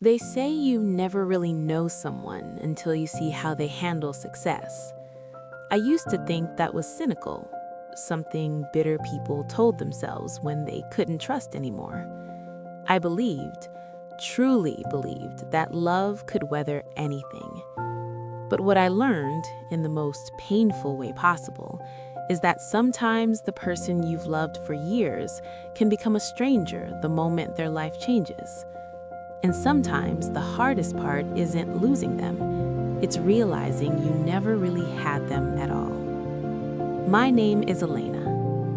They say you never really know someone until you see how they handle success. I used to think that was cynical, something bitter people told themselves when they couldn't trust anymore. I believed, truly believed, that love could weather anything. But what I learned, in the most painful way possible, is that sometimes the person you've loved for years can become a stranger the moment their life changes. And sometimes the hardest part isn't losing them, it's realizing you never really had them at all. My name is Elena,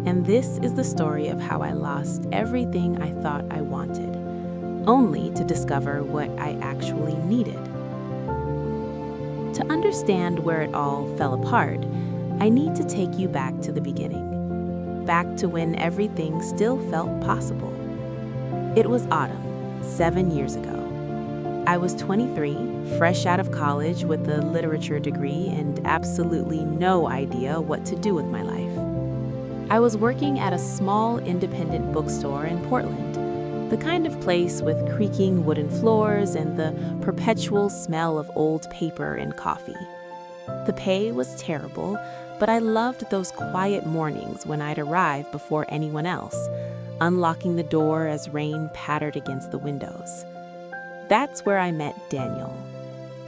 and this is the story of how I lost everything I thought I wanted, only to discover what I actually needed. To understand where it all fell apart, I need to take you back to the beginning, back to when everything still felt possible. It was autumn, 7 years ago. I was 23, fresh out of college with a literature degree and absolutely no idea what to do with my life. I was working at a small independent bookstore in Portland, the kind of place with creaking wooden floors and the perpetual smell of old paper and coffee. The pay was terrible, but I loved those quiet mornings when I'd arrive before anyone else, unlocking the door as rain pattered against the windows. That's where I met Daniel.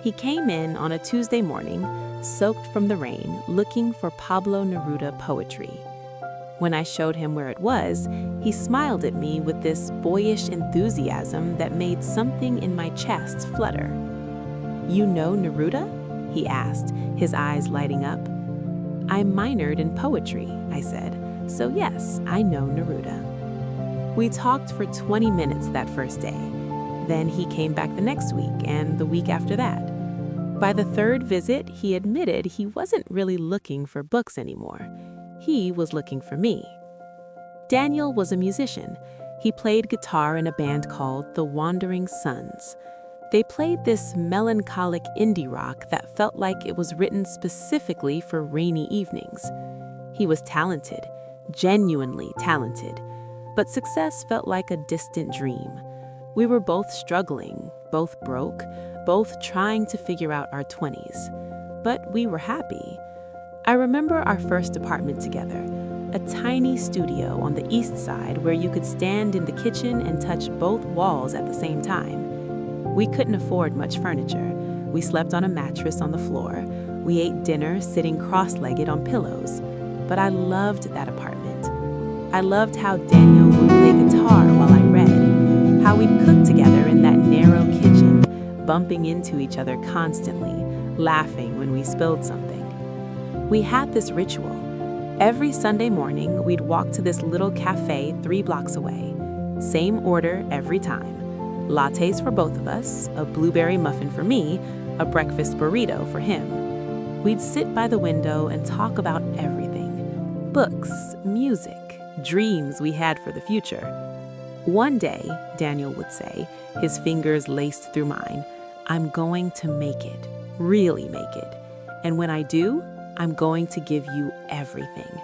He came in on a Tuesday morning, soaked from the rain, looking for Pablo Neruda poetry. When I showed him where it was, he smiled at me with this boyish enthusiasm that made something in my chest flutter. "You know Neruda?" he asked, his eyes lighting up. "I minored in poetry," I said, "so yes, I know Neruda." We talked for 20 minutes that first day. Then he came back the next week and the week after that. By the third visit, he admitted he wasn't really looking for books anymore. He was looking for me. Daniel was a musician. He played guitar in a band called the Wandering Sons. They played this melancholic indie rock that felt like it was written specifically for rainy evenings. He was talented, genuinely talented, but success felt like a distant dream. We were both struggling, both broke, both trying to figure out our 20s. But we were happy. I remember our first apartment together, a tiny studio on the east side where you could stand in the kitchen and touch both walls at the same time. We couldn't afford much furniture. We slept on a mattress on the floor. We ate dinner sitting cross-legged on pillows. But I loved that apartment. I loved how Daniel would play guitar while I read, how we'd cook together in that narrow kitchen, bumping into each other constantly, laughing when we spilled something. We had this ritual. Every Sunday morning, we'd walk to this little cafe 3 blocks away. Same order every time. Lattes for both of us, a blueberry muffin for me, a breakfast burrito for him. We'd sit by the window and talk about everything. Books, music, dreams we had for the future. "One day," Daniel would say, his fingers laced through mine, "I'm going to make it, really make it. And when I do, I'm going to give you everything."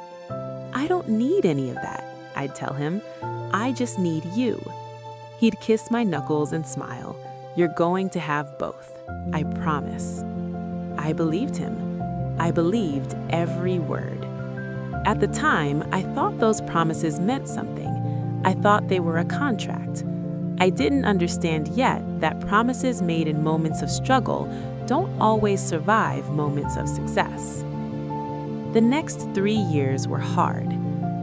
"I don't need any of that," I'd tell him. "I just need you." He'd kiss my knuckles and smile. "You're going to have both, I promise." I believed him. I believed every word. At the time, I thought those promises meant something. I thought they were a contract. I didn't understand yet that promises made in moments of struggle don't always survive moments of success. The next 3 years were hard.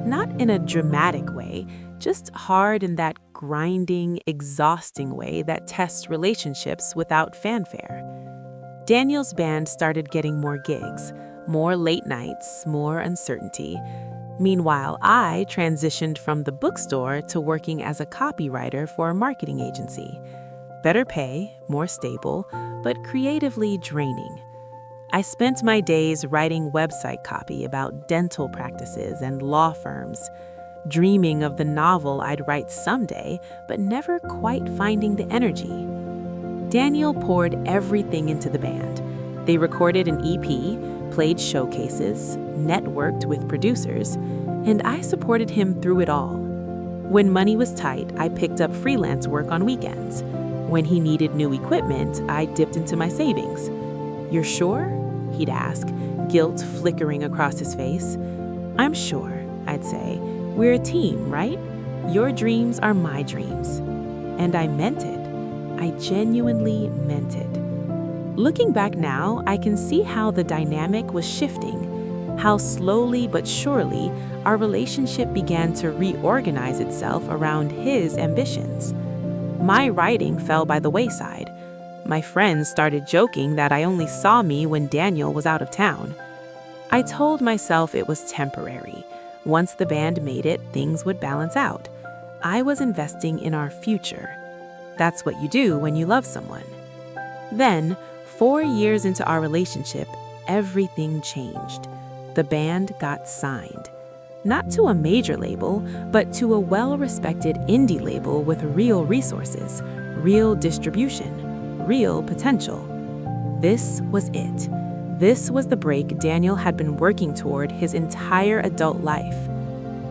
Not in a dramatic way, just hard in that grinding, exhausting way that tests relationships without fanfare. Daniel's band started getting more gigs, more late nights, more uncertainty. Meanwhile, I transitioned from the bookstore to working as a copywriter for a marketing agency. Better pay, more stable, but creatively draining. I spent my days writing website copy about dental practices and law firms, dreaming of the novel I'd write someday, but never quite finding the energy. Daniel poured everything into the band. They recorded an EP, played showcases, networked with producers, and I supported him through it all. When money was tight, I picked up freelance work on weekends. When he needed new equipment, I dipped into my savings. "You're sure?" he'd ask, guilt flickering across his face. "I'm sure," I'd say. "We're a team, right? Your dreams are my dreams." And I meant it. I genuinely meant it. Looking back now, I can see how the dynamic was shifting, how slowly but surely our relationship began to reorganize itself around his ambitions. My writing fell by the wayside. My friends started joking that I only saw me when Daniel was out of town. I told myself it was temporary. Once the band made it, things would balance out. I was investing in our future. That's what you do when you love someone. Then, 4 years into our relationship, everything changed. The band got signed. Not to a major label, but to a well-respected indie label with real resources, real distribution, real potential. This was it. This was the break Daniel had been working toward his entire adult life.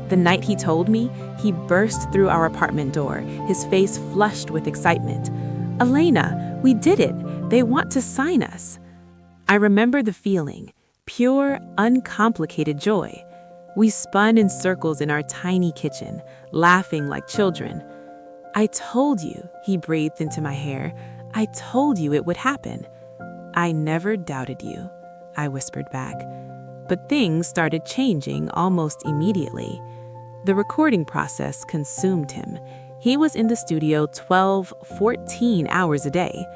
The night he told me, he burst through our apartment door, his face flushed with excitement. "Elena, we did it! They want to sign us!" I remember the feeling, pure, uncomplicated joy. We spun in circles in our tiny kitchen, laughing like children. "I told you," he breathed into my hair. "I told you it would happen." "I never doubted you," I whispered back. But things started changing almost immediately. The recording process consumed him. He was in the studio 12, 14 hours a day.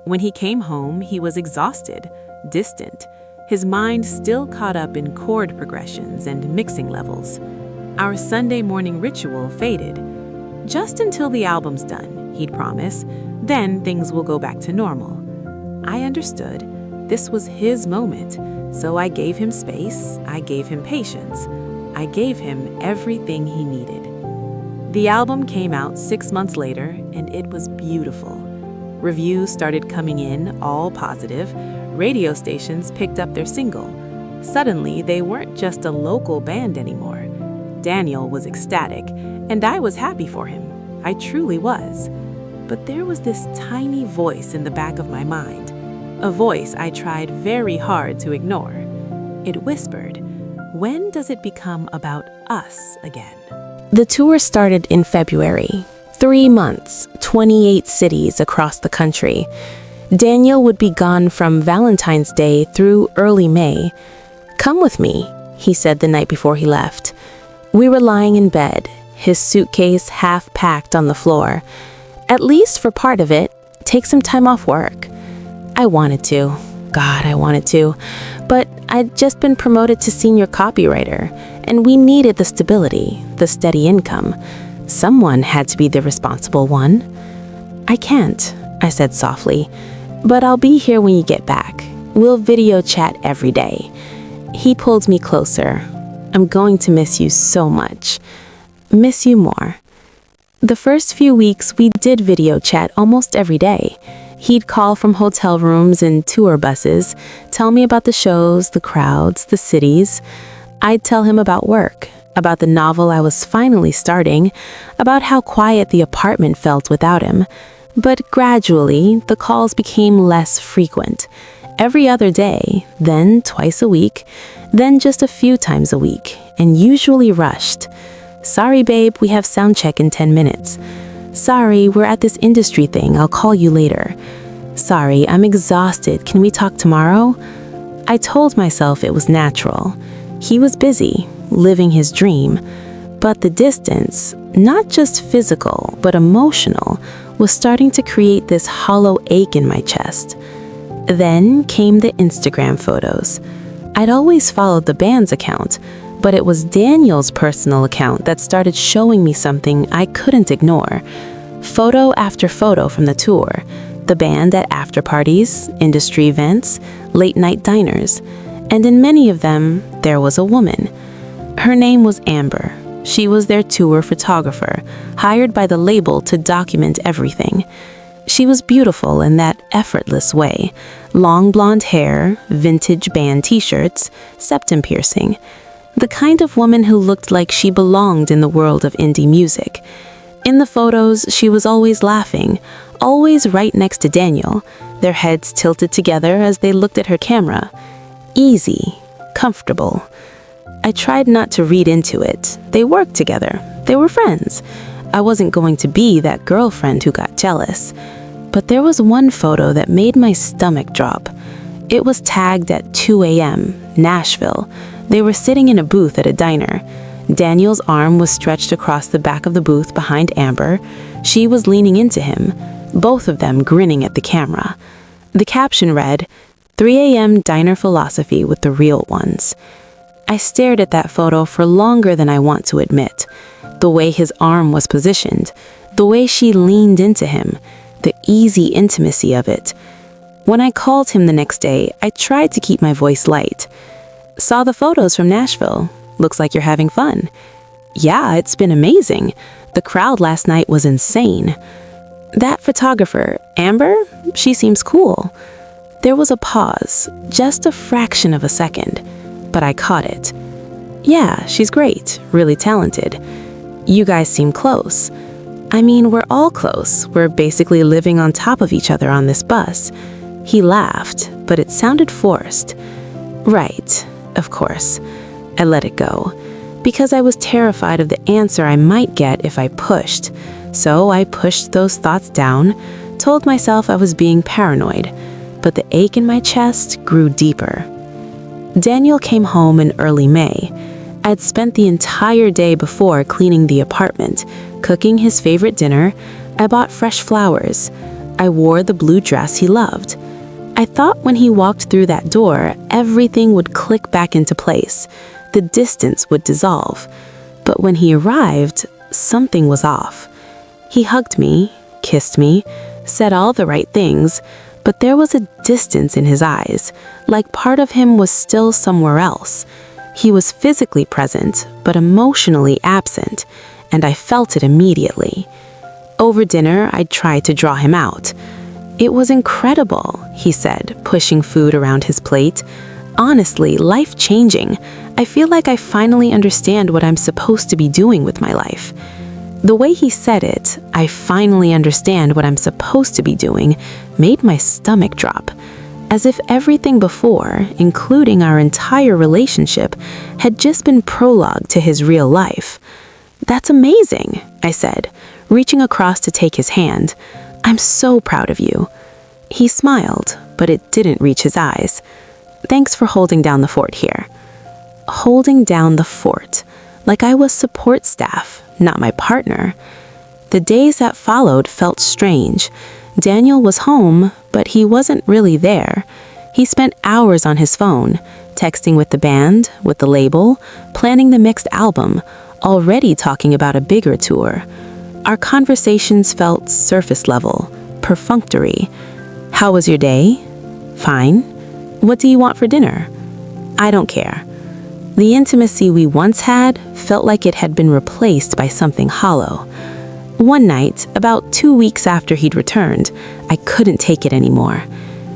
When he came home, he was exhausted, distant, his mind still caught up in chord progressions and mixing levels. Our Sunday morning ritual faded. "Just until the album's done," he'd promise, "then things will go back to normal." I understood. This was his moment, so I gave him space, I gave him patience, I gave him everything he needed. The album came out 6 months later, and it was beautiful. Reviews started coming in, all positive. Radio stations picked up their single. Suddenly, they weren't just a local band anymore. Daniel was ecstatic, and I was happy for him. I truly was. But there was this tiny voice in the back of my mind, a voice I tried very hard to ignore. It whispered, "When does it become about us again?" The tour started in February. 3 months, 28 cities across the country. Daniel would be gone from Valentine's Day through early May. "Come with me," he said the night before he left. We were lying in bed, his suitcase half packed on the floor. "At least for part of it, take some time off work." I wanted to. God, I wanted to. But I'd just been promoted to senior copywriter, and we needed the stability, the steady income. Someone had to be the responsible one. "I can't," I said softly, "but I'll be here when you get back. We'll video chat every day." He pulled me closer. "I'm going to miss you so much. Miss you more." The first few weeks, we did video chat almost every day. He'd call from hotel rooms and tour buses, tell me about the shows, the crowds, the cities. I'd tell him about work, about the novel I was finally starting, about how quiet the apartment felt without him. But gradually, the calls became less frequent. Every other day, then twice a week, then just a few times a week, and usually rushed. "Sorry, babe, we have sound check in 10 minutes. Sorry, we're at this industry thing, I'll call you later. Sorry, I'm exhausted, can we talk tomorrow?" I told myself it was natural. He was busy, living his dream. But the distance, not just physical, but emotional, was starting to create this hollow ache in my chest. Then came the Instagram photos. I'd always followed the band's account, but it was Daniel's personal account that started showing me something I couldn't ignore. Photo after photo from the tour, the band at after parties, industry events, late-night diners, and in many of them, there was a woman. Her name was Amber. She was their tour photographer, hired by the label to document everything. She was beautiful in that effortless way. Long blonde hair, vintage band t-shirts, septum piercing. The kind of woman who looked like she belonged in the world of indie music. In the photos, she was always laughing, always right next to Daniel, their heads tilted together as they looked at her camera. Easy, comfortable. I tried not to read into it. They worked together. They were friends. I wasn't going to be that girlfriend who got jealous. But there was one photo that made my stomach drop. It was tagged at 2 a.m., Nashville. They were sitting in a booth at a diner. Daniel's arm was stretched across the back of the booth behind Amber. She was leaning into him, both of them grinning at the camera. The caption read, 3 a.m. diner philosophy with the real ones. I stared at that photo for longer than I want to admit. The way his arm was positioned, the way she leaned into him, the easy intimacy of it. When I called him the next day, I tried to keep my voice light. Saw the photos from Nashville. Looks like you're having fun. Yeah, it's been amazing. The crowd last night was insane. That photographer, Amber, she seems cool. There was a pause, just a fraction of a second, but I caught it. Yeah, she's great, really talented. You guys seem close. I mean, we're all close. We're basically living on top of each other on this bus. He laughed, but it sounded forced. Right, of course. I let it go, because I was terrified of the answer I might get if I pushed. So I pushed those thoughts down, told myself I was being paranoid, but the ache in my chest grew deeper. Daniel came home in early May. I'd spent the entire day before cleaning the apartment, cooking his favorite dinner. I bought fresh flowers. I wore the blue dress he loved. I thought when he walked through that door, everything would click back into place. The distance would dissolve. But when he arrived, something was off. He hugged me, kissed me, said all the right things, but there was a distance in his eyes, like part of him was still somewhere else. He was physically present, but emotionally absent, and I felt it immediately. Over dinner, I tried to draw him out. It was incredible, he said, pushing food around his plate. Honestly, life-changing. I feel like I finally understand what I'm supposed to be doing with my life. The way he said it, I finally understand what I'm supposed to be doing, made my stomach drop. As if everything before, including our entire relationship, had just been prologue to his real life. That's amazing, I said, reaching across to take his hand. I'm so proud of you. He smiled, but it didn't reach his eyes. Thanks for holding down the fort here. Holding down the fort, like I was support staff, not my partner. The days that followed felt strange. Daniel was home, but he wasn't really there. He spent hours on his phone, texting with the band, with the label, planning the mixed album, already talking about a bigger tour. Our conversations felt surface level, perfunctory. How was your day? Fine. What do you want for dinner? I don't care. The intimacy we once had felt like it had been replaced by something hollow. One night, about 2 weeks after he'd returned, I couldn't take it anymore.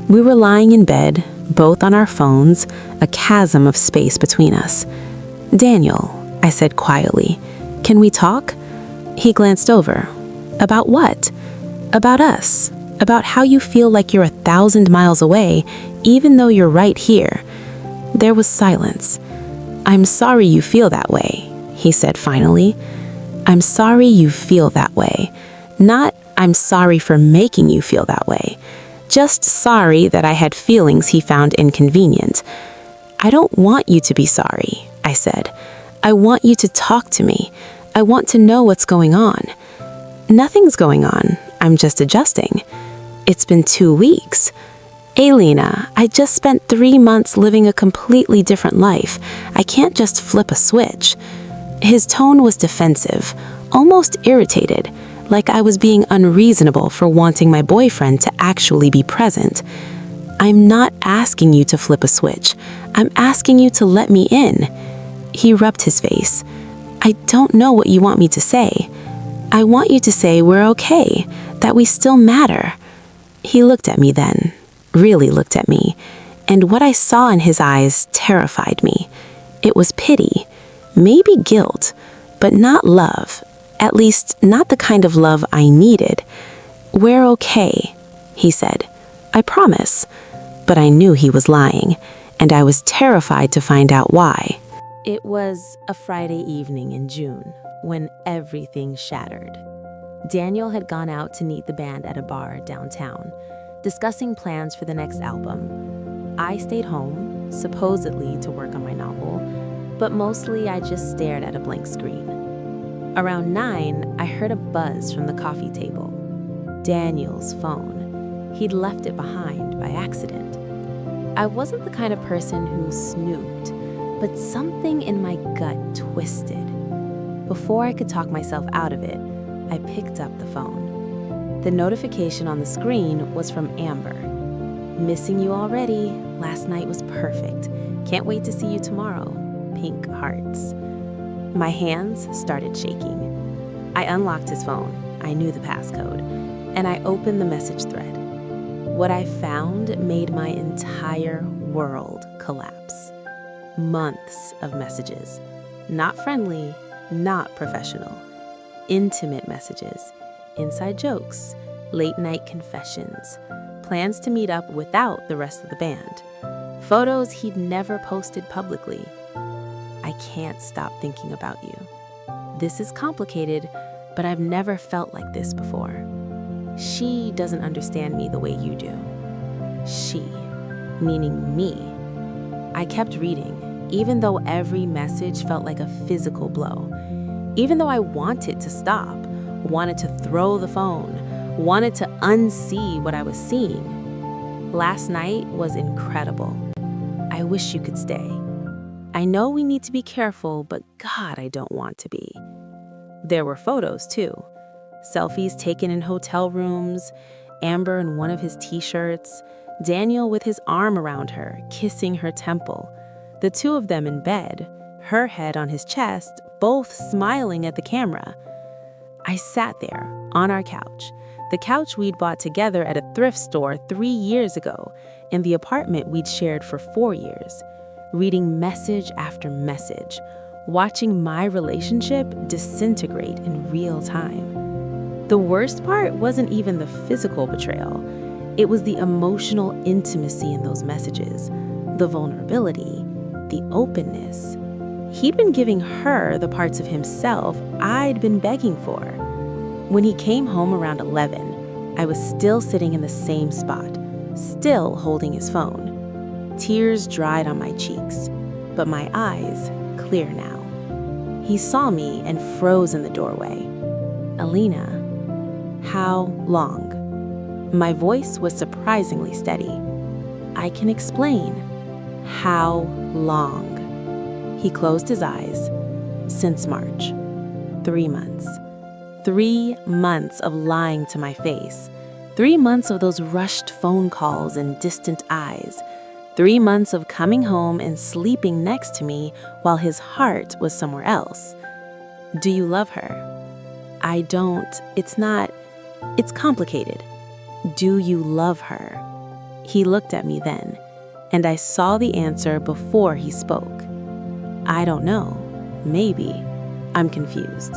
We were lying in bed, both on our phones, a chasm of space between us. Daniel, I said quietly, can we talk? He glanced over. About what? About us. About how you feel like you're 1,000 miles away, even though you're right here. There was silence. I'm sorry you feel that way, he said finally. I'm sorry you feel that way. Not, I'm sorry for making you feel that way. Just sorry that I had feelings he found inconvenient. I don't want you to be sorry, I said. I want you to talk to me. I want to know what's going on. Nothing's going on. I'm just adjusting. It's been 2 weeks. Alina, I just spent 3 months living a completely different life. I can't just flip a switch. His tone was defensive, almost irritated, like I was being unreasonable for wanting my boyfriend to actually be present. I'm not asking you to flip a switch. I'm asking you to let me in. He rubbed his face. I don't know what you want me to say. I want you to say we're okay, that we still matter. He looked at me then, really looked at me, and what I saw in his eyes terrified me. It was pity, maybe guilt, but not love. At least, not the kind of love I needed. "We're okay," he said. "I promise." But I knew he was lying, and I was terrified to find out why. It was a Friday evening in June when everything shattered. Daniel had gone out to meet the band at a bar downtown, discussing plans for the next album. I stayed home, supposedly to work on my novel, but mostly I just stared at a blank screen. Around 9, I heard a buzz from the coffee table. Daniel's phone. He'd left it behind by accident. I wasn't the kind of person who snooped, but something in my gut twisted. Before I could talk myself out of it, I picked up the phone. The notification on the screen was from Amber. "Missing you already. Last night was perfect. Can't wait to see you tomorrow. Pink hearts." My hands started shaking. I unlocked his phone. I knew the passcode, and I opened the message thread. What I found made my entire world collapse. Months of messages. Not friendly, not professional. Intimate messages. Inside jokes. Late night confessions. Plans to meet up without the rest of the band. Photos he'd never posted publicly. "I can't stop thinking about you. This is complicated, but I've never felt like this before. She doesn't understand me the way you do." She, meaning me. I kept reading, even though every message felt like a physical blow. Even though I wanted to stop, wanted to throw the phone, wanted to unsee what I was seeing. Last night was incredible. I wish you could stay. I know we need to be careful, but God, I don't want to be. There were photos too. Selfies taken in hotel rooms, Amber in one of his t-shirts, Daniel with his arm around her, kissing her temple. The two of them in bed, her head on his chest, both smiling at the camera. I sat there, on our couch, the couch we'd bought together at a thrift store 3 years ago, in the apartment we'd shared for 4 years, reading message after message, watching my relationship disintegrate in real time. The worst part wasn't even the physical betrayal. It was the emotional intimacy in those messages, the vulnerability, the openness. He'd been giving her the parts of himself I'd been begging for. When he came home around 11, I was still sitting in the same spot, still holding his phone. Tears dried on my cheeks, but my eyes clear now. He saw me and froze in the doorway. "Alina, how long?" My voice was surprisingly steady. "I can explain. How long?" He closed his eyes. "Since March. 3 months. 3 months of lying to my face. 3 months of those rushed phone calls and distant eyes. 3 months of coming home and sleeping next to me while his heart was somewhere else. Do you love her? I don't. It's complicated. Do you love her? He looked at me then, and I saw the answer before he spoke. I don't know. Maybe. I'm confused.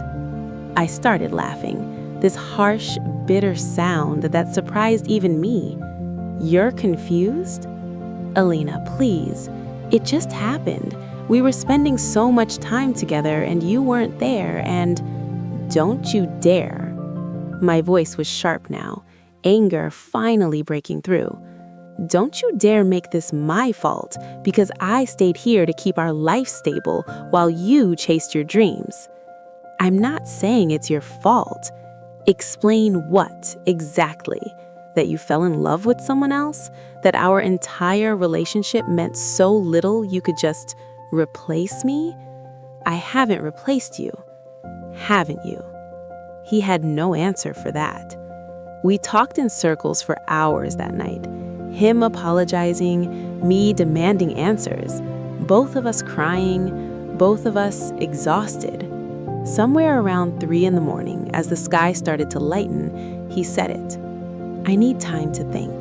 I started laughing, this harsh, bitter sound that surprised even me. You're confused? Alina, please. It just happened. We were spending so much time together and you weren't there and... Don't you dare. My voice was sharp now, anger finally breaking through. Don't you dare make this my fault because I stayed here to keep our life stable while you chased your dreams. I'm not saying it's your fault. Explain what exactly? That you fell in love with someone else? That our entire relationship meant so little you could just replace me? I haven't replaced you, haven't you? He had no answer for that. We talked in circles for hours that night. Him apologizing, me demanding answers. Both of us crying, both of us exhausted. Somewhere around 3 a.m, as the sky started to lighten, he said it. I need time to think.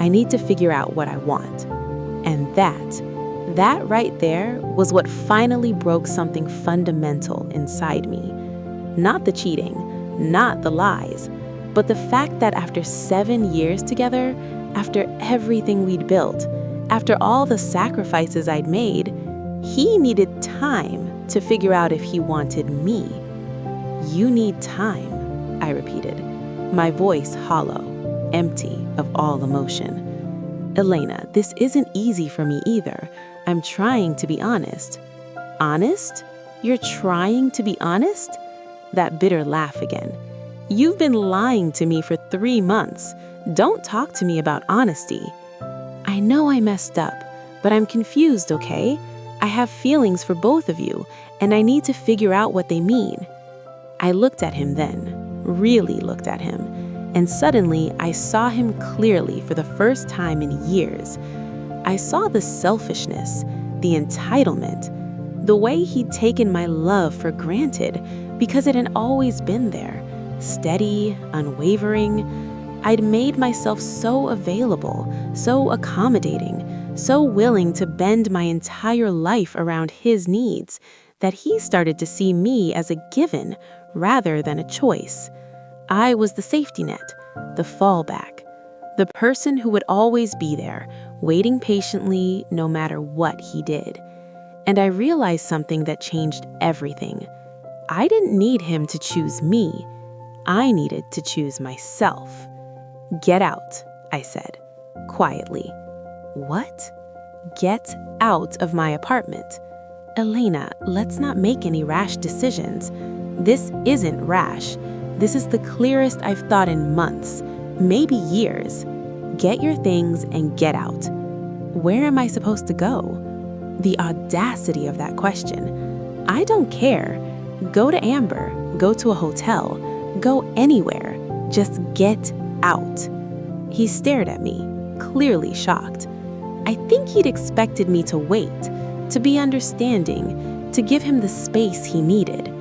I need to figure out what I want. And that right there was what finally broke something fundamental inside me. Not the cheating, not the lies, but the fact that after 7 years together, after everything we'd built, after all the sacrifices I'd made, he needed time to figure out if he wanted me. You need time, I repeated, my voice hollow, empty of all emotion. Elena, this isn't easy for me either. I'm trying to be honest. Honest? You're trying to be honest? That bitter laugh again. You've been lying to me for 3 months. Don't talk to me about honesty. I know I messed up, but I'm confused, okay? I have feelings for both of you, and I need to figure out what they mean. I looked at him then, really looked at him, and suddenly I saw him clearly for the first time in years. I saw the selfishness, the entitlement, the way he'd taken my love for granted because it had always been there, steady, unwavering. I'd made myself so available, so accommodating, so willing to bend my entire life around his needs that he started to see me as a given rather than a choice. I was the safety net, the fallback, the person who would always be there, waiting patiently no matter what he did. And I realized something that changed everything. I didn't need him to choose me. I needed to choose myself. Get out, I said, quietly. What? Get out of my apartment. Elena, let's not make any rash decisions. This isn't rash. This is the clearest I've thought in months, maybe years. Get your things and get out. Where am I supposed to go? The audacity of that question. I don't care. Go to Amber, go to a hotel, go anywhere. Just get out. He stared at me, clearly shocked. I think he'd expected me to wait, to be understanding, to give him the space he needed.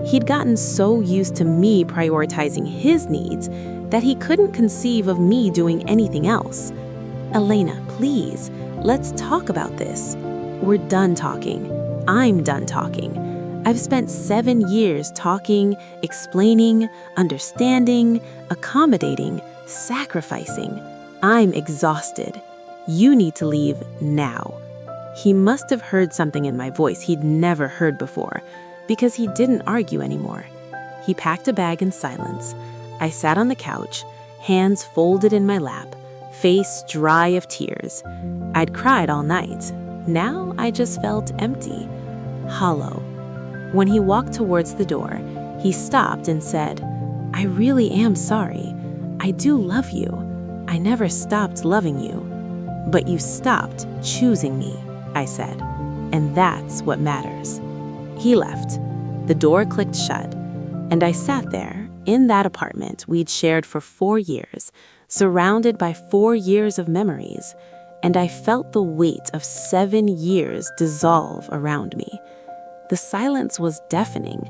He'd gotten so used to me prioritizing his needs that he couldn't conceive of me doing anything else. Elena, please, let's talk about this. We're done talking. I'm done talking. I've spent 7 years talking, explaining, understanding, accommodating, sacrificing. I'm exhausted. You need to leave now. He must have heard something in my voice he'd never heard before, because he didn't argue anymore. He packed a bag in silence. I sat on the couch, hands folded in my lap, face dry of tears. I'd cried all night. Now I just felt empty, hollow. When he walked towards the door, he stopped and said, I really am sorry. I do love you. I never stopped loving you. But you stopped choosing me, I said, and that's what matters. He left. The door clicked shut, and I sat there in that apartment we'd shared for 4 years, surrounded by 4 years of memories, and I felt the weight of 7 years dissolve around me. The silence was deafening.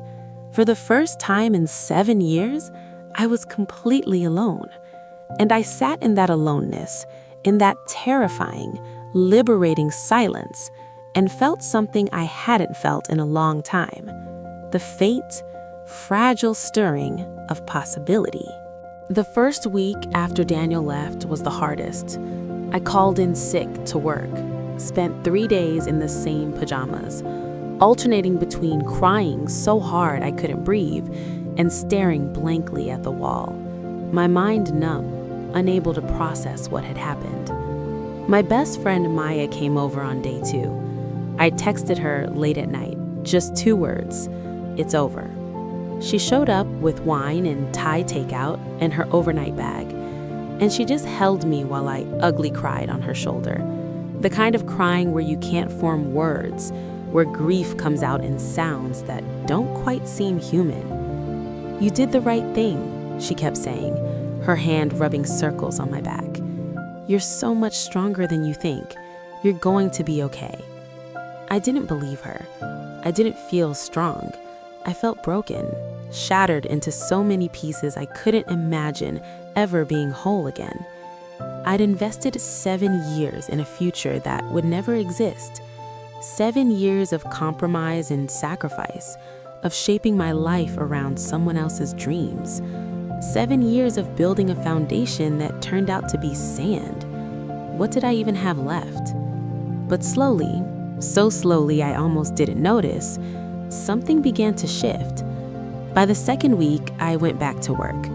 For the first time in 7 years, I was completely alone. And I sat in that aloneness, in that terrifying, liberating silence, and felt something I hadn't felt in a long time. The faint, fragile stirring of possibility. The first week after Daniel left was the hardest. I called in sick to work, spent 3 days in the same pajamas, alternating between crying so hard I couldn't breathe and staring blankly at the wall, my mind numb, unable to process what had happened. My best friend Maya came over on day 2. I texted her late at night, just 2 words, "It's over." She showed up with wine and Thai takeout and her overnight bag, and she just held me while I ugly cried on her shoulder. The kind of crying where you can't form words, where grief comes out in sounds that don't quite seem human. "You did the right thing," she kept saying, her hand rubbing circles on my back. "You're so much stronger than you think. You're going to be okay." I didn't believe her. I didn't feel strong. I felt broken, shattered into so many pieces I couldn't imagine ever being whole again. I'd invested 7 years in a future that would never exist. 7 years of compromise and sacrifice, of shaping my life around someone else's dreams. 7 years of building a foundation that turned out to be sand. What did I even have left? But slowly, so slowly I almost didn't notice, something began to shift. By the second week, I went back to work.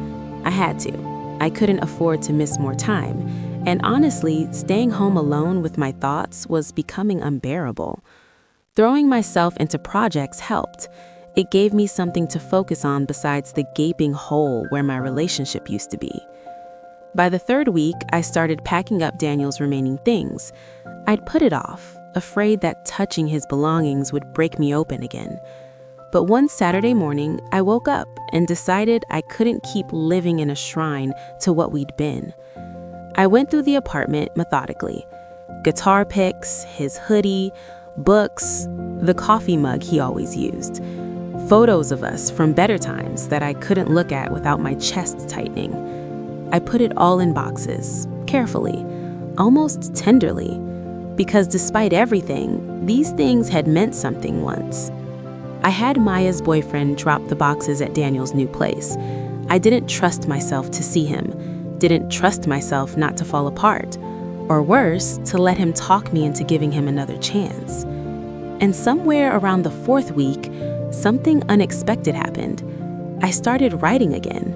I had to. I couldn't afford to miss more time. And honestly, staying home alone with my thoughts was becoming unbearable. Throwing myself into projects helped. It gave me something to focus on besides the gaping hole where my relationship used to be. By the third week, I started packing up Daniel's remaining things. I'd put it off, afraid that touching his belongings would break me open again. But one Saturday morning, I woke up and decided I couldn't keep living in a shrine to what we'd been. I went through the apartment methodically. Guitar picks, his hoodie, books, the coffee mug he always used, photos of us from better times that I couldn't look at without my chest tightening. I put it all in boxes, carefully, almost tenderly, because despite everything, these things had meant something once. I had Maya's boyfriend drop the boxes at Daniel's new place. I didn't trust myself to see him, didn't trust myself not to fall apart, or worse, to let him talk me into giving him another chance. And somewhere around the fourth week, something unexpected happened. I started writing again,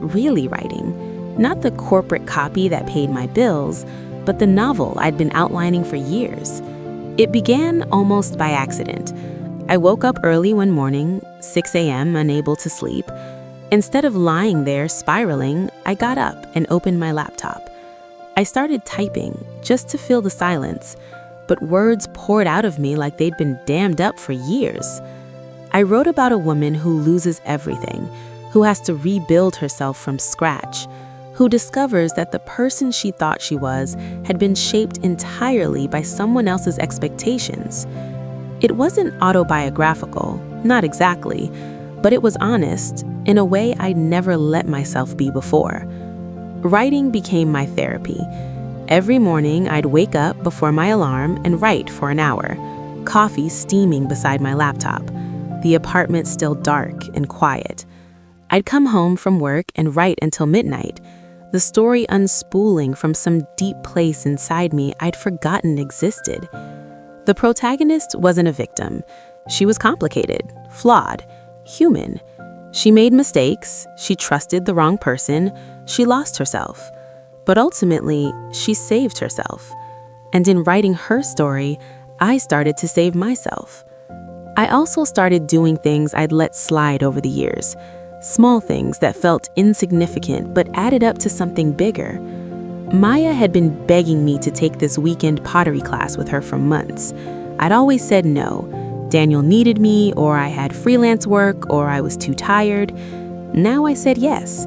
really writing, not the corporate copy that paid my bills, but the novel I'd been outlining for years. It began almost by accident. I woke up early one morning, 6 a.m., unable to sleep. Instead of lying there spiraling, I got up and opened my laptop. I started typing just to fill the silence, but words poured out of me like they'd been dammed up for years. I wrote about a woman who loses everything, who has to rebuild herself from scratch, who discovers that the person she thought she was had been shaped entirely by someone else's expectations. It wasn't autobiographical, not exactly, but it was honest, in a way I'd never let myself be before. Writing became my therapy. Every morning, I'd wake up before my alarm and write for an hour, coffee steaming beside my laptop, the apartment still dark and quiet. I'd come home from work and write until midnight, the story unspooling from some deep place inside me I'd forgotten existed. The protagonist wasn't a victim. She was complicated, flawed, human. She made mistakes, she trusted the wrong person, she lost herself. But ultimately, she saved herself. And in writing her story, I started to save myself. I also started doing things I'd let slide over the years. Small things that felt insignificant but added up to something bigger. Maya had been begging me to take this weekend pottery class with her for months. I'd always said no. Daniel needed me, or I had freelance work, or I was too tired. Now I said yes.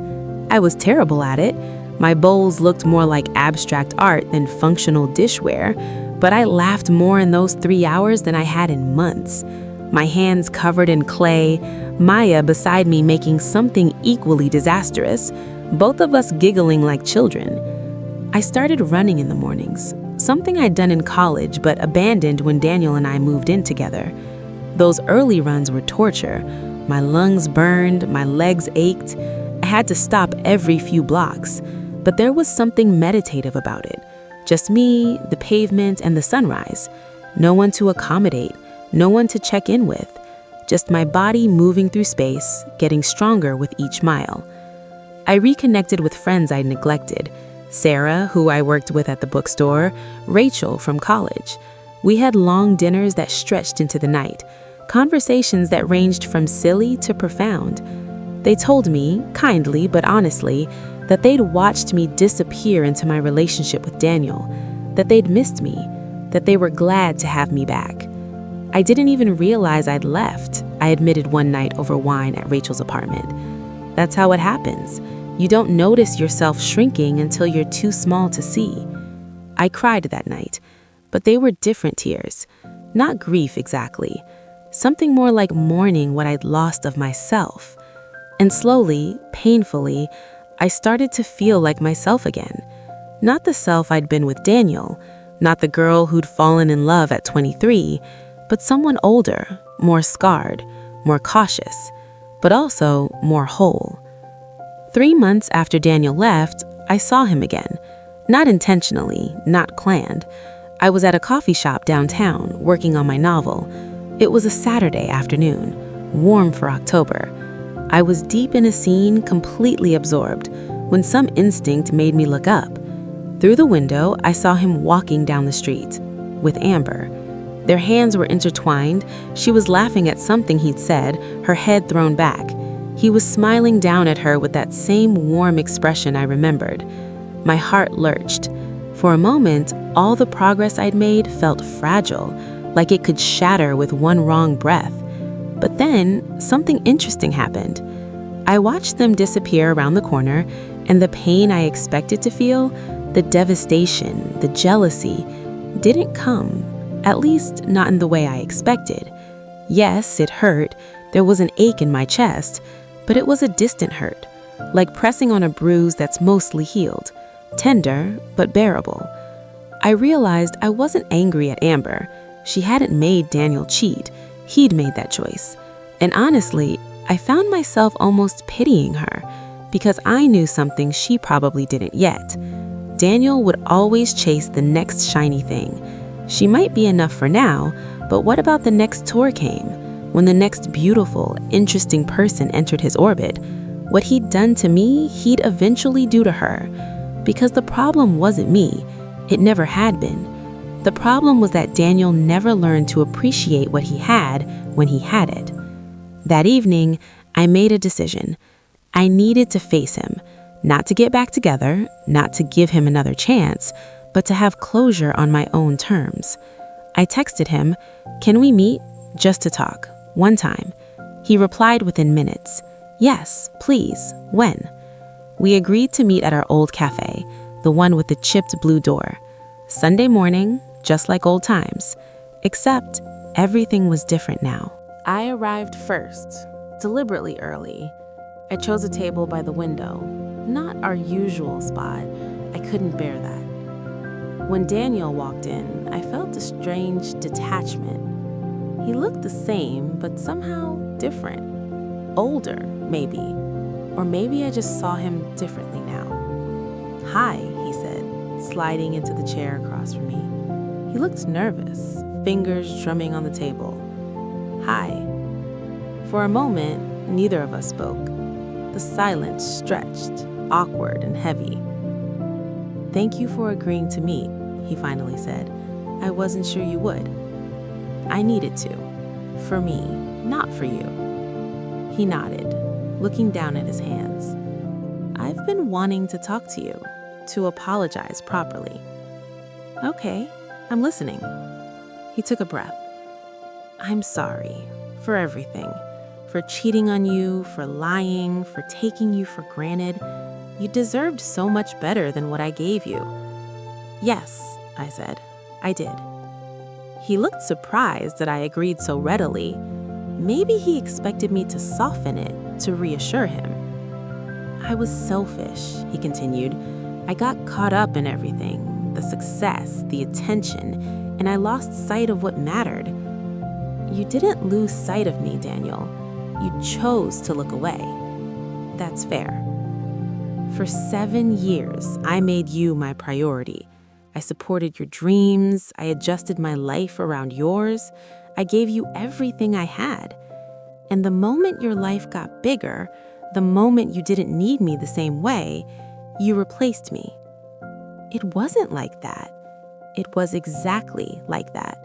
I was terrible at it. My bowls looked more like abstract art than functional dishware, but I laughed more in those 3 hours than I had in months. My hands covered in clay, Maya beside me making something equally disastrous, both of us giggling like children. I started running in the mornings, something I'd done in college but abandoned when Daniel and I moved in together. Those early runs were torture. My lungs burned, my legs ached. I had to stop every few blocks, but there was something meditative about it. Just me, the pavement, and the sunrise. No one to accommodate, no one to check in with. Just my body moving through space, getting stronger with each mile. I reconnected with friends I'd neglected. Sarah, who I worked with at the bookstore, Rachel from college. We had long dinners that stretched into the night, conversations that ranged from silly to profound. They told me, kindly but honestly, that they'd watched me disappear into my relationship with Daniel, that they'd missed me, that they were glad to have me back. I didn't even realize I'd left, I admitted one night over wine at Rachel's apartment. That's how it happens. You don't notice yourself shrinking until you're too small to see. I cried that night, but they were different tears. Not grief exactly. Something more like mourning what I'd lost of myself. And slowly, painfully, I started to feel like myself again. Not the self I'd been with Daniel, not the girl who'd fallen in love at 23, but someone older, more scarred, more cautious, but also more whole. 3 months after Daniel left, I saw him again. Not intentionally, not planned. I was at a coffee shop downtown working on my novel. It was a Saturday afternoon, warm for October. I was deep in a scene, completely absorbed, when some instinct made me look up. Through the window, I saw him walking down the street with Amber. Their hands were intertwined. She was laughing at something he'd said, her head thrown back. He was smiling down at her with that same warm expression I remembered. My heart lurched. For a moment, all the progress I'd made felt fragile, like it could shatter with one wrong breath. But then, something interesting happened. I watched them disappear around the corner, and the pain I expected to feel, the devastation, the jealousy, didn't come, at least not in the way I expected. Yes, it hurt. There was an ache in my chest, but it was a distant hurt, like pressing on a bruise that's mostly healed, tender but bearable. I realized I wasn't angry at Amber. She hadn't made Daniel cheat. He'd made that choice. And honestly, I found myself almost pitying her because I knew something she probably didn't yet. Daniel would always chase the next shiny thing. She might be enough for now, but what about the next tour came? When the next beautiful, interesting person entered his orbit, what he'd done to me, he'd eventually do to her. Because the problem wasn't me. It never had been. The problem was that Daniel never learned to appreciate what he had when he had it. That evening, I made a decision. I needed to face him, not to get back together, not to give him another chance, but to have closure on my own terms. I texted him, "Can we meet? Just to talk. One time." He replied within minutes, "Yes, please. When?" We agreed to meet at our old cafe, the one with the chipped blue door. Sunday morning, just like old times, except everything was different now. I arrived first, deliberately early. I chose a table by the window, not our usual spot. I couldn't bear that. When Daniel walked in, I felt a strange detachment. He looked the same, but somehow different. Older, maybe. Or maybe I just saw him differently now. "Hi," he said, sliding into the chair across from me. He looked nervous, fingers drumming on the table. "Hi." For a moment, neither of us spoke. The silence stretched, awkward and heavy. "Thank you for agreeing to meet," he finally said. "I wasn't sure you would." "I needed to. For me, not for you." He nodded, looking down at his hands. "I've been wanting to talk to you, to apologize properly." "Okay, I'm listening." He took a breath. "I'm sorry for everything. For cheating on you, for lying, for taking you for granted. You deserved so much better than what I gave you." "Yes," I said, "I did." He looked surprised that I agreed so readily. Maybe he expected me to soften it, to reassure him. "I was selfish," he continued. "I got caught up in everything, the success, the attention, and I lost sight of what mattered." "You didn't lose sight of me, Daniel. You chose to look away." "That's fair. For 7 years, I made you my priority. I supported your dreams. I adjusted my life around yours. I gave you everything I had. And the moment your life got bigger, the moment you didn't need me the same way, you replaced me." It wasn't like that. It was exactly like that.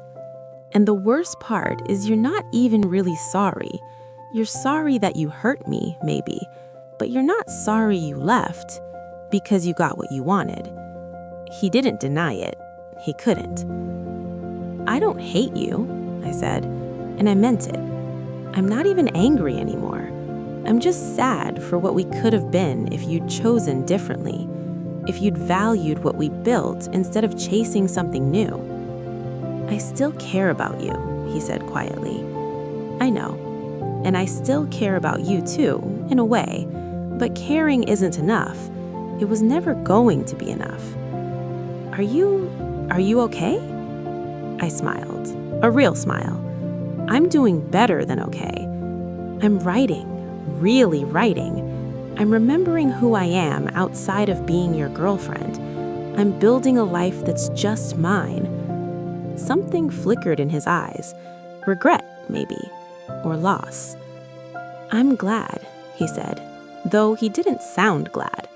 And the worst part is you're not even really sorry. You're sorry that you hurt me, maybe, but you're not sorry you left because you got what you wanted. He didn't deny it. He couldn't. "I don't hate you," I said, and I meant it. "I'm not even angry anymore. I'm just sad for what we could have been if you'd chosen differently, if you'd valued what we built instead of chasing something new." "I still care about you," he said quietly. "I know. And I still care about you too, in a way. But caring isn't enough. It was never going to be enough. Are you okay?" I smiled. A real smile. "I'm doing better than okay. I'm writing, really writing. I'm remembering who I am outside of being your girlfriend. I'm building a life that's just mine. Something flickered in his eyes. Regret, maybe, or loss. I'm glad, he said, though he didn't sound glad.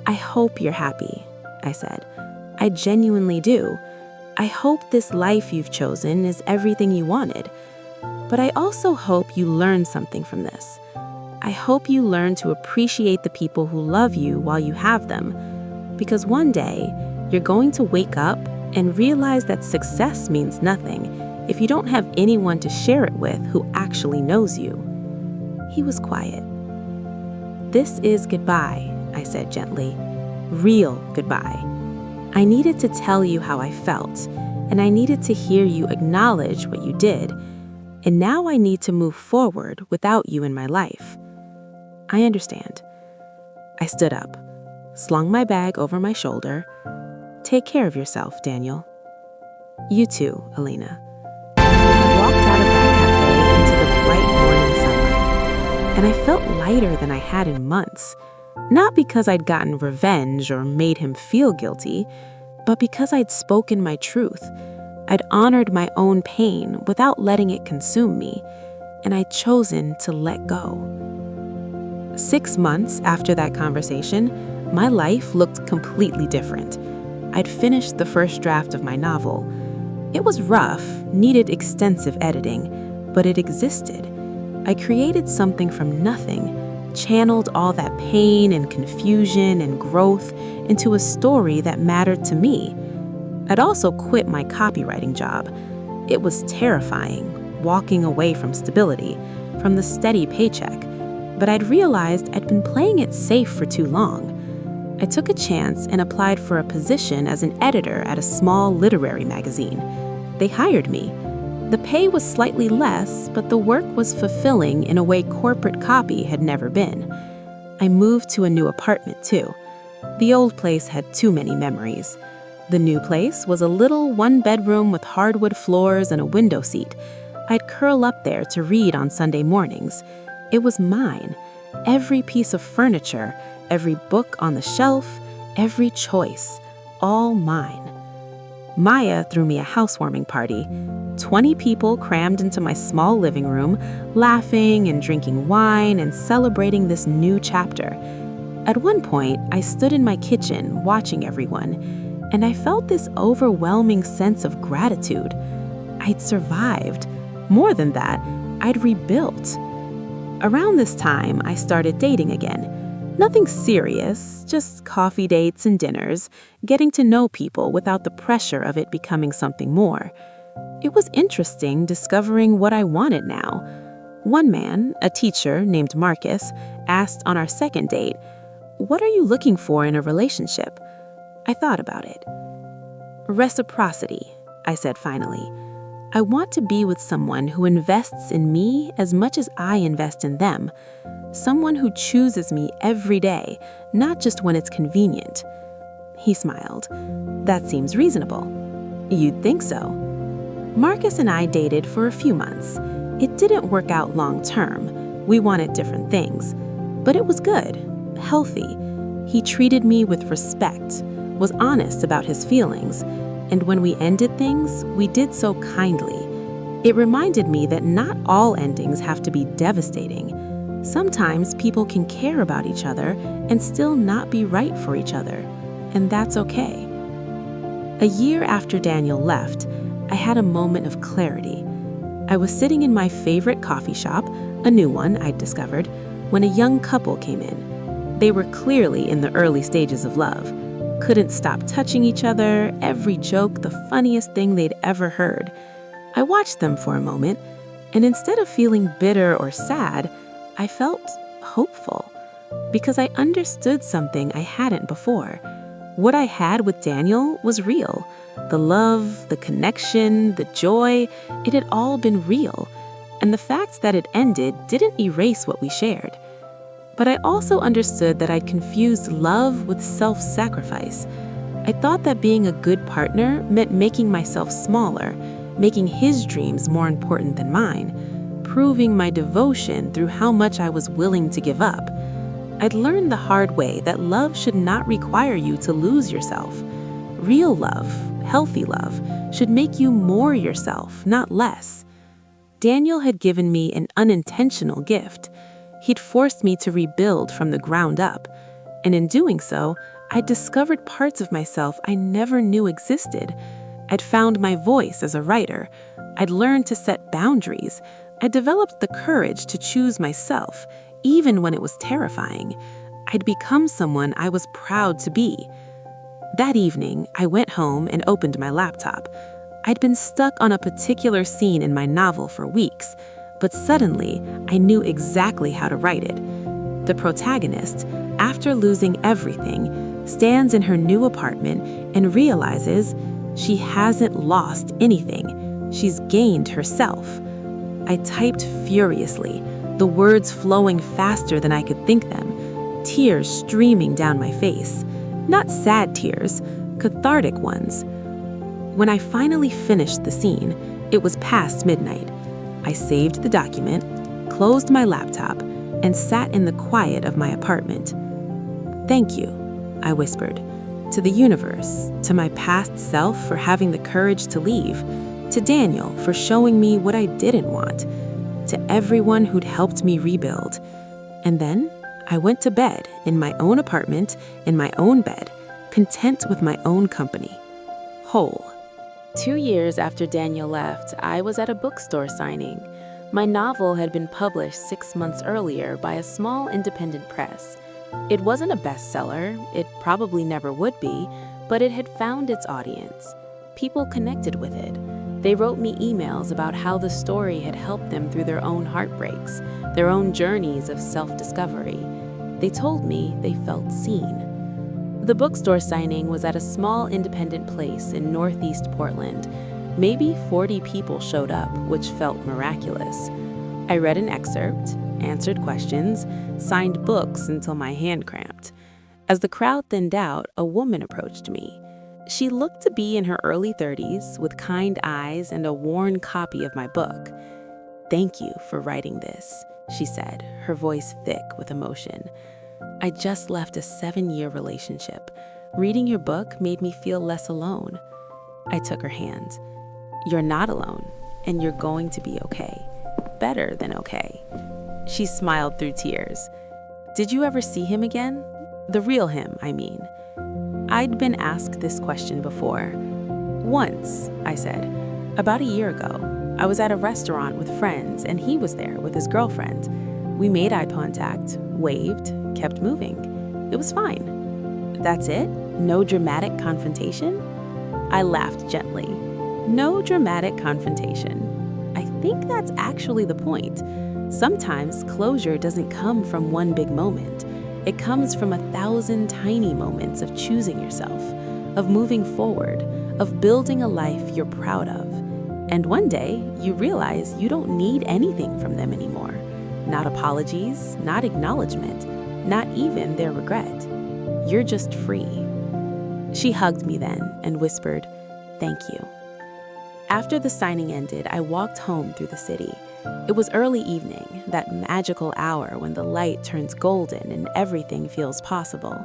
I hope you're happy, I said. I genuinely do. I hope this life you've chosen is everything you wanted. But I also hope you learn something from this. I hope you learn to appreciate the people who love you while you have them. Because one day, you're going to wake up and realize that success means nothing if you don't have anyone to share it with who actually knows you. He was quiet. This is goodbye, I said gently. Real goodbye. I needed to tell you how I felt, and I needed to hear you acknowledge what you did. And now I need to move forward without you in my life. I understand. I stood up, slung my bag over my shoulder. Take care of yourself, Daniel. You too, Alina. I walked out of that cafe into the bright morning sunlight, and I felt lighter than I had in months. Not because I'd gotten revenge or made him feel guilty, but because I'd spoken my truth. I'd honored my own pain without letting it consume me, and I'd chosen to let go. 6 months after that conversation, my life looked completely different. I'd finished the first draft of my novel. It was rough, needed extensive editing, but it existed. I created something from nothing, channeled all that pain and confusion and growth into a story that mattered to me. I'd also quit my copywriting job. It was terrifying, walking away from stability, from the steady paycheck. But I'd realized I'd been playing it safe for too long. I took a chance and applied for a position as an editor at a small literary magazine. They hired me. The pay was slightly less, but the work was fulfilling in a way corporate copy had never been. I moved to a new apartment, too. The old place had too many memories. The new place was a little one-bedroom with hardwood floors and a window seat. I'd curl up there to read on Sunday mornings. It was mine. Every piece of furniture, every book on the shelf, every choice, all mine. Maya threw me a housewarming party. 20 people crammed into my small living room, laughing and drinking wine and celebrating this new chapter. At one point, I stood in my kitchen watching everyone, and I felt this overwhelming sense of gratitude. I'd survived. More than that, I'd rebuilt. Around this time, I started dating again. Nothing serious, just coffee dates and dinners, getting to know people without the pressure of it becoming something more. It was interesting discovering what I wanted now. One man, a teacher named Marcus, asked on our second date, "What are you looking for in a relationship?" I thought about it. Reciprocity, I said finally. I want to be with someone who invests in me as much as I invest in them. Someone who chooses me every day, not just when it's convenient. He smiled. That seems reasonable. You'd think so. Marcus and I dated for a few months. It didn't work out long term. We wanted different things. But it was good, healthy. He treated me with respect, was honest about his feelings, and when we ended things, we did so kindly. It reminded me that not all endings have to be devastating. Sometimes people can care about each other and still not be right for each other, and that's okay. A year after Daniel left, I had a moment of clarity. I was sitting in my favorite coffee shop, a new one I'd discovered, when a young couple came in. They were clearly in the early stages of love. Couldn't stop touching each other, every joke the funniest thing they'd ever heard. I watched them for a moment, and instead of feeling bitter or sad, I felt hopeful, because I understood something I hadn't before. What I had with Daniel was real. The love, the connection, the joy, it had all been real. And the fact that it ended didn't erase what we shared. But I also understood that I'd confused love with self-sacrifice. I thought that being a good partner meant making myself smaller, making his dreams more important than mine, proving my devotion through how much I was willing to give up. I'd learned the hard way that love should not require you to lose yourself. Real love, healthy love, should make you more yourself, not less. Daniel had given me an unintentional gift. He'd forced me to rebuild from the ground up, and in doing so, I discovered parts of myself I never knew existed. I'd found my voice as a writer. I'd learned to set boundaries. I'd developed the courage to choose myself, even when it was terrifying. I'd become someone I was proud to be. That evening, I went home and opened my laptop. I'd been stuck on a particular scene in my novel for weeks, but suddenly I knew exactly how to write it. The protagonist, after losing everything, stands in her new apartment and realizes she hasn't lost anything. She's gained herself. I typed furiously, the words flowing faster than I could think them, tears streaming down my face. Not sad tears, cathartic ones. When I finally finished the scene, it was past midnight. I saved the document, closed my laptop, and sat in the quiet of my apartment. "Thank you," I whispered, to the universe, to my past self for having the courage to leave, to Daniel for showing me what I didn't want, to everyone who'd helped me rebuild. And then I went to bed in my own apartment, in my own bed, content with my own company, whole. 2 years after Daniel left, I was at a bookstore signing. My novel had been published 6 months earlier by a small independent press. It wasn't a bestseller, it probably never would be, but it had found its audience. People connected with it. They wrote me emails about how the story had helped them through their own heartbreaks, their own journeys of self-discovery. They told me they felt seen. The bookstore signing was at a small independent place in northeast Portland. Maybe 40 people showed up, which felt miraculous. I read an excerpt, answered questions, signed books until my hand cramped. As the crowd thinned out, a woman approached me. She looked to be in her early 30s, with kind eyes and a worn copy of my book. "Thank you for writing this," she said, her voice thick with emotion. "I just left a 7-year relationship. Reading your book made me feel less alone." I took her hand. "You're not alone, and you're going to be okay. Better than okay." She smiled through tears. "Did you ever see him again? The real him, I mean." I'd been asked this question before. "Once," I said. "About a year ago. I was at a restaurant with friends, and he was there with his girlfriend. We made eye contact, waved, kept moving. It was fine." "That's it? No dramatic confrontation?" I laughed gently. "No dramatic confrontation. I think that's actually the point. Sometimes closure doesn't come from one big moment. It comes from 1,000 tiny moments of choosing yourself, of moving forward, of building a life you're proud of. And one day, you realize you don't need anything from them anymore. Not apologies, not acknowledgement, not even their regret. You're just free." She hugged me then and whispered, "Thank you." After the signing ended, I walked home through the city. It was early evening, that magical hour when the light turns golden and everything feels possible.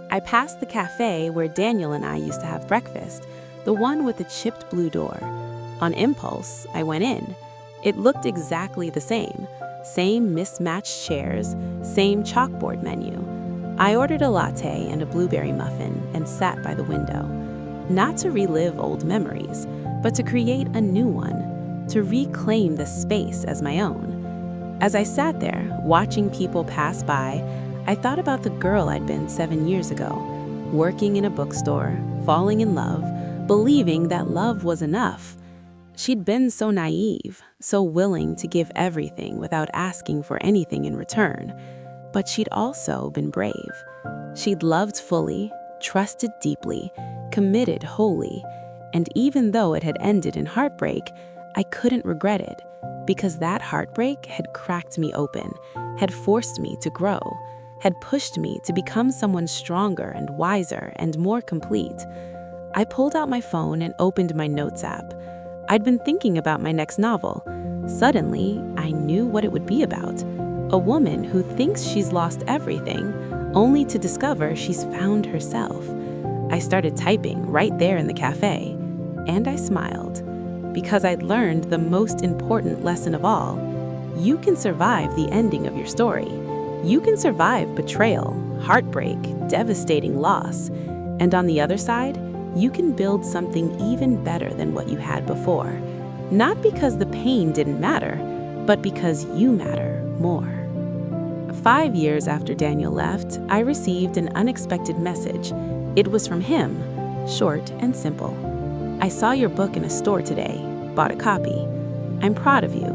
I passed the cafe where Daniel and I used to have breakfast, the one with the chipped blue door. On impulse, I went in. It looked exactly the same mismatched chairs, same chalkboard menu. I ordered a latte and a blueberry muffin and sat by the window. Not to relive old memories, but to create a new one, to reclaim the space as my own. As I sat there, watching people pass by, I thought about the girl I'd been 7 years ago, working in a bookstore, falling in love, believing that love was enough. She'd been so naive, so willing to give everything without asking for anything in return. But she'd also been brave. She'd loved fully, trusted deeply, committed wholly, and even though it had ended in heartbreak, I couldn't regret it, because that heartbreak had cracked me open, had forced me to grow, had pushed me to become someone stronger and wiser and more complete. I pulled out my phone and opened my notes app. I'd been thinking about my next novel. Suddenly, I knew what it would be about. A woman who thinks she's lost everything, only to discover she's found herself. I started typing right there in the cafe, and I smiled, because I'd learned the most important lesson of all. You can survive the ending of your story. You can survive betrayal, heartbreak, devastating loss, and on the other side, you can build something even better than what you had before. Not because the pain didn't matter, but because you matter more. 5 years after Daniel left, I received an unexpected message. It was from him, short and simple. "I saw your book in a store today, bought a copy. I'm proud of you.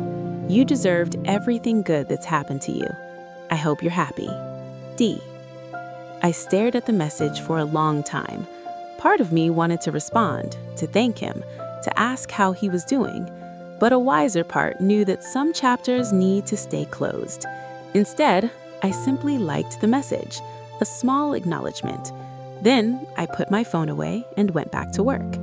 You deserved everything good that's happened to you. I hope you're happy. D." I stared at the message for a long time. Part of me wanted to respond, to thank him, to ask how he was doing, but a wiser part knew that some chapters need to stay closed. Instead, I simply liked the message, a small acknowledgement. Then I put my phone away and went back to work.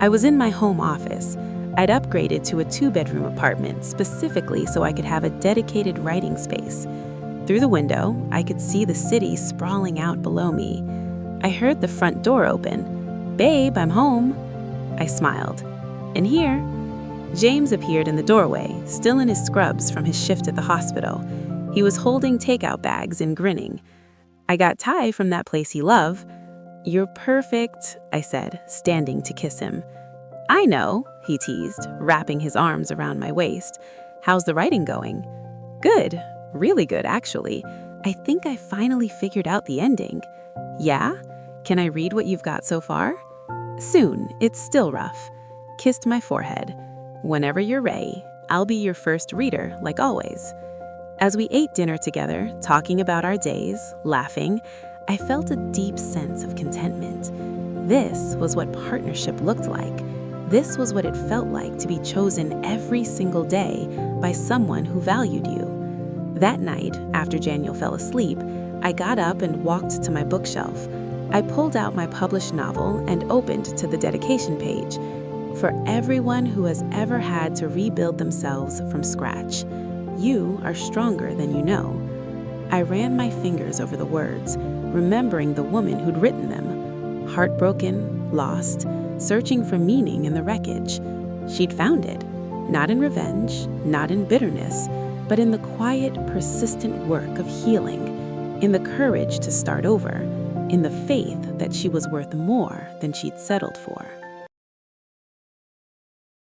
I was in my home office. I'd upgraded to a 2-bedroom apartment specifically so I could have a dedicated writing space. Through the window, I could see the city sprawling out below me. I heard the front door open. "Babe, I'm home." I smiled. "In here?" James appeared in the doorway, still in his scrubs from his shift at the hospital. He was holding takeout bags and grinning. "I got Thai from that place you love." "You're perfect," I said, standing to kiss him. "I know," he teased, wrapping his arms around my waist. "How's the writing going?" "Good. Really good, actually. I think I finally figured out the ending." "Yeah? Can I read what you've got so far?" "Soon. It's still rough." Kissed my forehead. "Whenever you're ready, I'll be your first reader, like always." As we ate dinner together, talking about our days, laughing, I felt a deep sense of contentment. This was what partnership looked like. This was what it felt like to be chosen every single day by someone who valued you. That night, after Daniel fell asleep, I got up and walked to my bookshelf. I pulled out my published novel and opened to the dedication page. "For everyone who has ever had to rebuild themselves from scratch, you are stronger than you know." I ran my fingers over the words, remembering the woman who'd written them. Heartbroken, lost, searching for meaning in the wreckage. She'd found it, not in revenge, not in bitterness, but in the quiet, persistent work of healing, in the courage to start over, in the faith that she was worth more than she'd settled for.